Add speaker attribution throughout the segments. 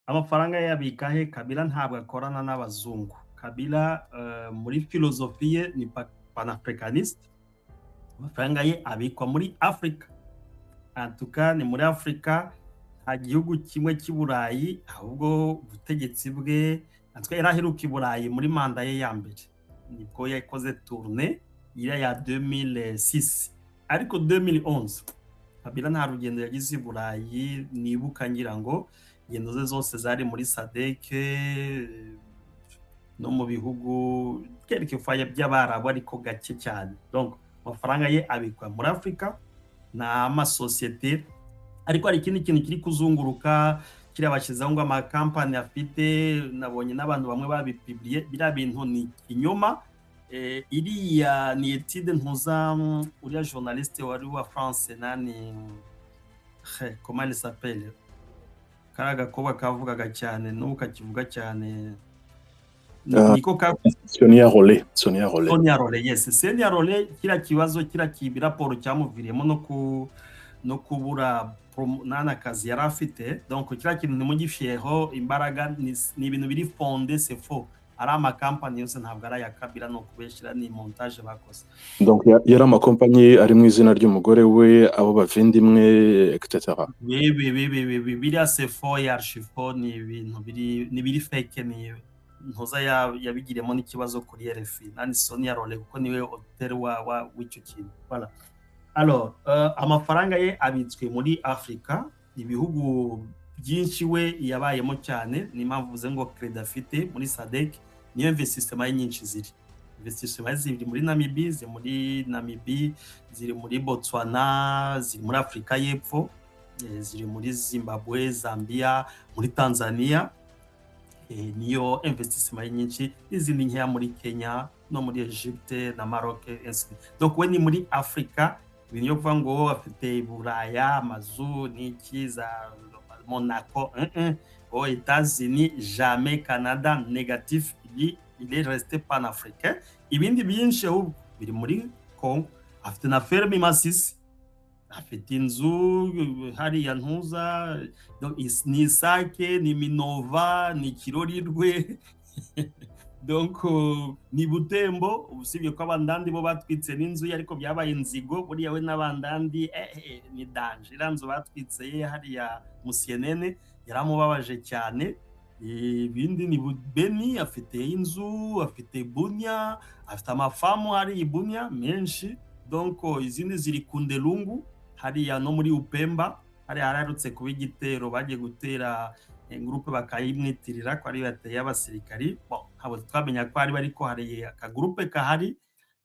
Speaker 1: amafaranga ye yabika he? Kabila ntabwo akorana n'abazungu. Kabila muri filozofi ye ni panafricaniste. Amafaranga ye abikwa muri Afrika. Antuka ni muri Afrika, nta gihugu kimwe cy'i Burayi, ahubwo ubutegetsi bwe natwe yari aheruka i Burayi muri manda ye ya mbere. Nibwo yakoze tourne iriya ya 2006. Ariko 2011 Kabila nta rugendo yagize i Burayi nibuka, ngira ngo ingendo ze zose zari muri SADC no mu bihugu quelquefois by'Abarabu, ariko gake cyane. Donc amafaranga ye abikwa muri Afrika n'amasosiyete, ariko hari ikindi kintu kiri kuzunguruka kiriya bashyizeho ngo amakampani afite, nabonye n'abantu bamwe babipibliye, biriya bintu ni ikinyoma. Iriya ni etude ntuza, uriya journaliste wari wa France nani, comment il s'appelle, kariya gakobwa kavugaga cyane n'ubu kakivuga cyane, niko
Speaker 2: Sonia Rollet.
Speaker 1: Sonia Rollet, yes. Sonia Rollet, kiriya kibazo, kiriya raporo cyamuviriyemo no kubura n'akazi yari afite. Donc kiriya kintu ntimugishireho imbaraga, ni ibintu biri fonde, c'est faux. Ari amakampani yose ntabwo ari aya Kabila, no kubeshyira ni montage bakoze.
Speaker 2: Donc yari amakompanyi ari mu izina ry'umugore we, abo bavindimwe etc.
Speaker 1: Biriya c'est faux, archifaux, ni ibintu biri fake, ni ntuza yabigiremo n'ikibazo kuri RFI nani Sonia Rollet, kuko niwe auteur w'icyo kintu. Voilà. Alors amafaranga ye abitswe muri Afrika, ibihugu byinshi we yabayemo cyane, ni mpamvu vuze ngo credit afite muri SADC niyo investissement nyinshi ziri. Investissement ziri muri Namibie, ziri muri Botswana, ziri muri Afrika y'Epfo, ziri muri Zimbabwe, Zambia, muri Tanzania, niyo investissement nyinshi, izindi nkeya muri Kenya no muri Egypte na Maroc. Donc we ni muri Afrika, ibintu yo kuvuga ngo afite Buraya amazu n'iki za Monaco, aux États-Unis jamais. Canada négatif, il est resté panafricain. Ibindi byinshi ahubwo biri muri Congo, afite na ferme Masisi, afite inzu hariya ntuza, ni Isake, ni Minova, ni Kirorirwe donc ni Butembo, usibye ko abandandi bo batwitse n'inzu ye, ariko byabaye inzigo buriya we n'abandandi ni danger. Iranzu batwitse ye hariya Musienene yaramubabaje cyane. Ibindi ni Beni, afite inzu, afite Bunia, afite amafamu hari Bunia menshi. Donc izindi ziri Kundelungu hariya no muri Upemba, hari hararutse kuba igitero, bagiye gutera groupe bakayimwitirira ko ari bateye abasirikari. Bon, habo twamenya ko ari bariko hari aka groupe kahari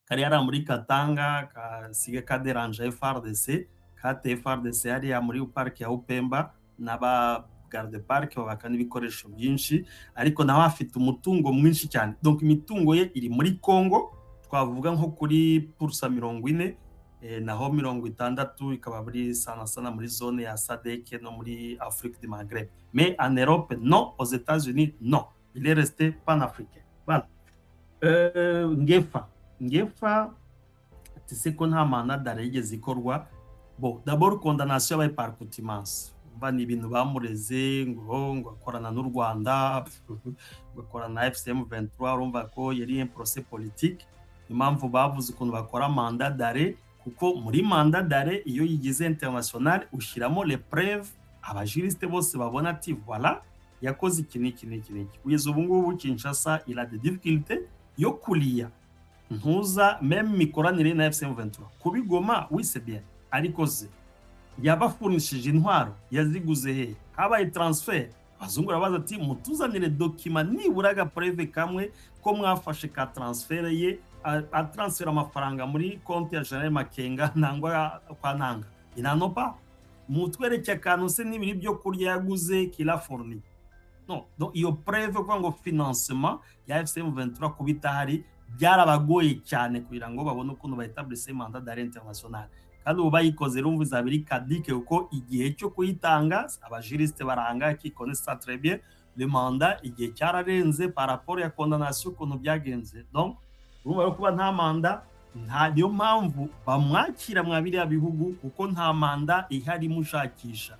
Speaker 1: kari yara muri Katanga, kasige kaderanje FARDC, kate FARDC hariya muri park ya Upemba, n'aba garde park babaka n'ibikoresho byinshi, ariko nawe afite umutungo mwinshi cyane. Donc imitungo ye iri muri Congo, twavuga nko kuri pursa 40, naho 60 ikaba muri sana muri zone ya SADC no muri Afrique du Maghreb. Mais en Europe non, aux États-Unis non, il est resté panafricain. Voilà. Ngefa tise ko nta mandat yigeze ikorwa. Bon, d'abord condamnation yabaye par contumace, ni ibintu bamureze ngo akorana n'u Rwanda, ngo akorana na FCM 23, urumva ko yari un procès politique. Impamvu bavuze ukuntu bakora mandat d'arrêt, kuko muri mandat d'arrêt iyo yigize international ushyiramo les preuves, abajuriste bose babona ati voilà yakoze iki. Kugeza ubu ngubu Kinshasa il a des difficultés yo kulia ntuza même mikoranire na FCM 23 kubigoma. Oui c'est bien, ariko ze yabafurnishije intwaro yaziguze he, habaye transfer, bazungura baza ati mutuzanire document nibura ga preuve kamwe ko mwafashe ka transfer ye, a transfer amafaranga muri konti ya General Makenga nangwa kwa nanga inanopa mutwereke akantu se n'ibiri byo kurya yaguze kila fourni. Non, donc iyo preuve kwa ngo financement ya FCM 23 kubita hari byarabagoye cyane kugira ngo babone ukuntu baetablisse mandat d'arrêt international. Kandi ubu bayikoze rumva izabiri kadike uko igihe cyo kuyitanga abajuriste baranga qui connaissent ça très bien le mandat igihe cyararenze par rapport ya condamnation ukuntu byagenze. Donc urumva kuba nta manda, nta niyo mpamvu bamwakira mwabiri ya bihugu kuko nta manda ihari mushakisha.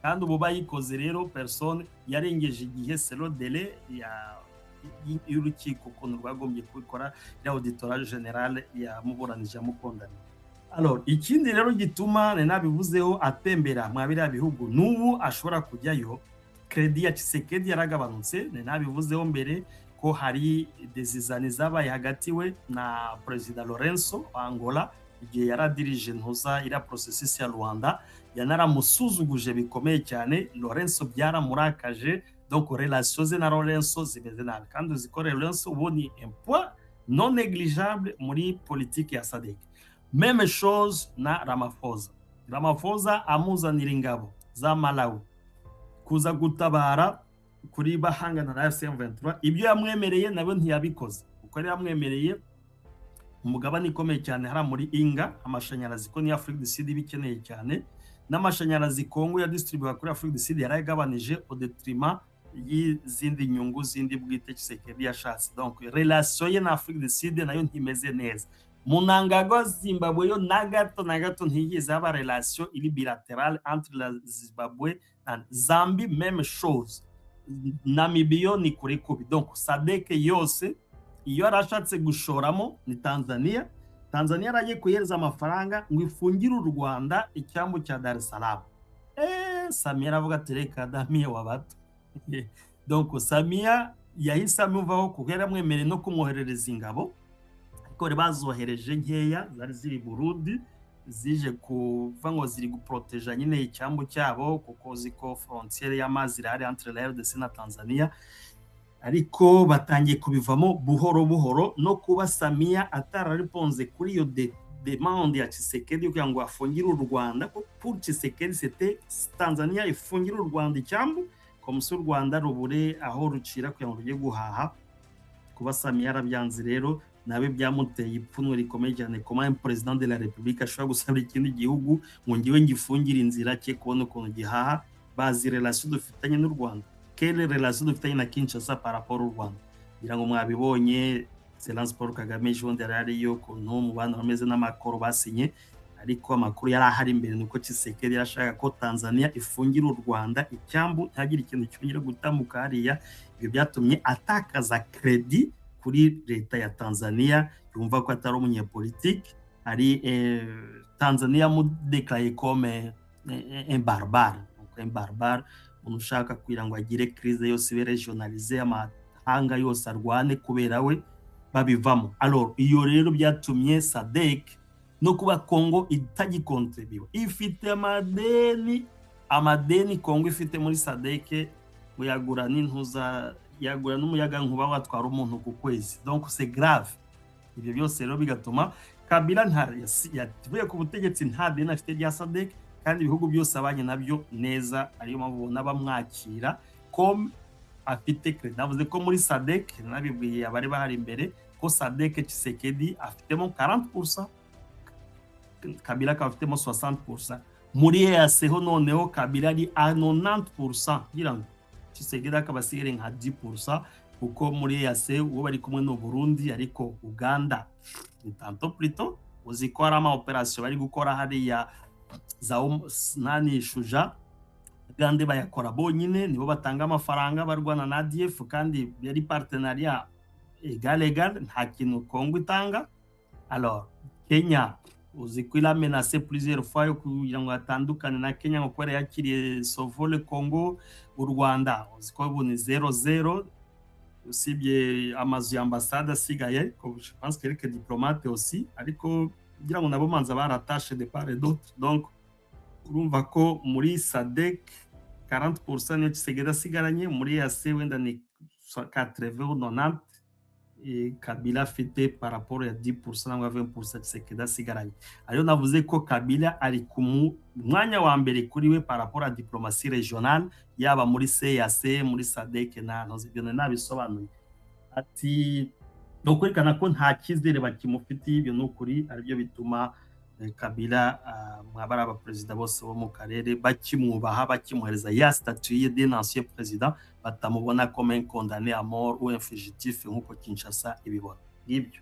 Speaker 1: kandi ubu bayikoze rero persone yarengeje igihe selo dele y'urukiko ukuntu rwagombye kubikora ya auditora generale yamuburanije amukondana. Alors ikindi rero gituma nabivuzeho atembera mwa biriya bihugu n'ubu ashobora kujyayo, kredi ya Tshisekedi yaragabanutse, nabivuzeho mbere ko hari desizani zabaye hagati we na President Lorenzo wa Angola igihe yaradirije ntuza iriya processus ya Rwanda, yanaramusuzuguje bikomeye cyane. Lorenzo byaramurakaje, donc relation ze na Lorenzo zimeze nabi, kandi uzikore Lorenzo ubu ni un point non négligeable muri politique ya SADC. Même chose na Ramaphosa. Ramaphosa amuzanira ingabo za Malawi kuza gutabara kuri bahangana na FM23, ibyo yamwemereye nabo ntiyabikoze, kuko yari yamwemereye umugabane ikomeye cyane hara muri Inga, amashanyarazi ko ni Afrique du Sud bikeneye cyane, n'amashanyarazi Kongo ya distribuwa kuri Afrique du Sud yaragabanije au détriment y'izindi nyungu zindi bwite Tshisekedi yashatse. Donc relation ye na Afrique du Sud nayo ntimeze neza. Munangagwa Zimbabwe yo na gato ntiyigeze haba relation iri bilaterale entre la Zimbabwe na Zambie, même chose. Namibia ni kure kubi. Donc SADC yose iyo arashatse gushoramo ni Tanzania. Tanzania yaragiye kuhereza amafaranga ngo ifungire u Rwanda icyambu cya Dar es Salaam. Samia aravuga ati reka damiye wabato. Donc Samia yahise amuvaho kuko yaramwemereye no kumwoherereza ingabo, ariko bazohereje nkeya zari ziri Burundi, zije kuva ngo ziri guproteja nyine icyambu cyabo kuko ziko frontiere y'amazi irahari entre la RDC na Tanzania, ariko batangiye kubivamo buhoro buhoro. No kuba Samia atarariponze kuri iyo demande ya Tshisekedi kugira ngo afungire u Rwanda, ko pour Tshisekedi c'était Tanzania ifungire u Rwanda icyambu comme si u Rwanda rubure aho rucira kugira ngo rujye guhaha. Kuba Samia yarabyanze rero nabe byamuteye ipfunwe rikomeye cyane, comme un président de la République ashobora gusaba ikindi gihugu ngo ngiwe ngifungire inzira cye kubona ukuntu gihaha. Bazi relation dufitanye n'u Rwanda, quelle relation dufitanye na Kinshasa par rapport au Rwanda, ngira ngo mwabibonye Excellence Paul Kagame jonde ariyo kuntu mu bana bameze n'amakoro basinye, ariko amakuru yari ahari imbere nuko Tshisekedi yashaka ko Tanzania ifungira u Rwanda icyambu ntagire ikintu cyongera gutambuka hariya. Ibyo byatumye atakaza credit kuri leta ya Tanzania, yumva ko atari umunyepolitike, ari Tanzania mu déclaré comme un barbare, un barbare, umuntu ushaka kugira ngo agire crise yose ibe regionalisée, amahanga yose arwane kubera we babivamo. Alors iyo rero byatumye SADC no kuba Kongo itagikontribuye, ifite amadeni Kongo ifite muri SADC, uyagura n'intuza, yagura n'umuyaga nkuba watwara umuntu ku kwezi. Donc c'est grave. Ibyo byose rero bigatuma Kabila yatuye ku butegetsi nta deni afite rya SADC, kandi ibihugu byose abanye nabyo neza, ariyo mpamvu ubona bamwakira comme afite credit. Navuze ko muri SADC nabibwiye abari bahari imbere ko SADC Tshisekedi afitemo 40%, Kabila akaba afitemo 60%. Muri EAC ho noneho Kabila ari a 90%, kugira ngo Tshisekedi akaba asigare nka 10%, kuko muri EAC uwo bari kumwe no Burundi, ariko Uganda ni tanto plutôt uzi ko hari ama operation bari gukora hariya za nani Shuja, Uganda bayakora bonyine, nibo batanga amafaranga barwana na ADF, kandi yari partenariat égal, nta kintu Kongo itanga. Alors Kenya uzi ko ila menacé plusieurs fois kugira ngo atandukane na Kenya ngo kwere yakiriye Sovole Congo. U Rwanda uzi ko ubu ni 0-0, usibye amazu ya ambassade asigaye, je pense que quelques diplomates aussi, ariko kugira ngo nabo manza baratashe de part et d'autre. Donc urumva ko muri SADC 40% niyo Tshisekedi asigaranye, muri EAC wenda ni 80 ou 90, Kabila afite par rapport ya 10% cyangwa 20% Tshisekedi asigaranye. Ariyo navuze ko Kabila ari ku mwanya wa mbere kuri we par rapport à diplomatie régionale, yaba muri CEAC, muri SADC na ibyo nabisobanuye. Ati no kwerekana ko nta cyizere bakimufitiye, ibyo n'ukuri, aribyo bituma Kabila mwabara aba president bose bo mu karere bakimwubaha, bakimuhereza ya statut ye d'ancien président, batamubona comme un condamné à mort ou un fugitif nkuko Kinshasa ibibona. Ibyo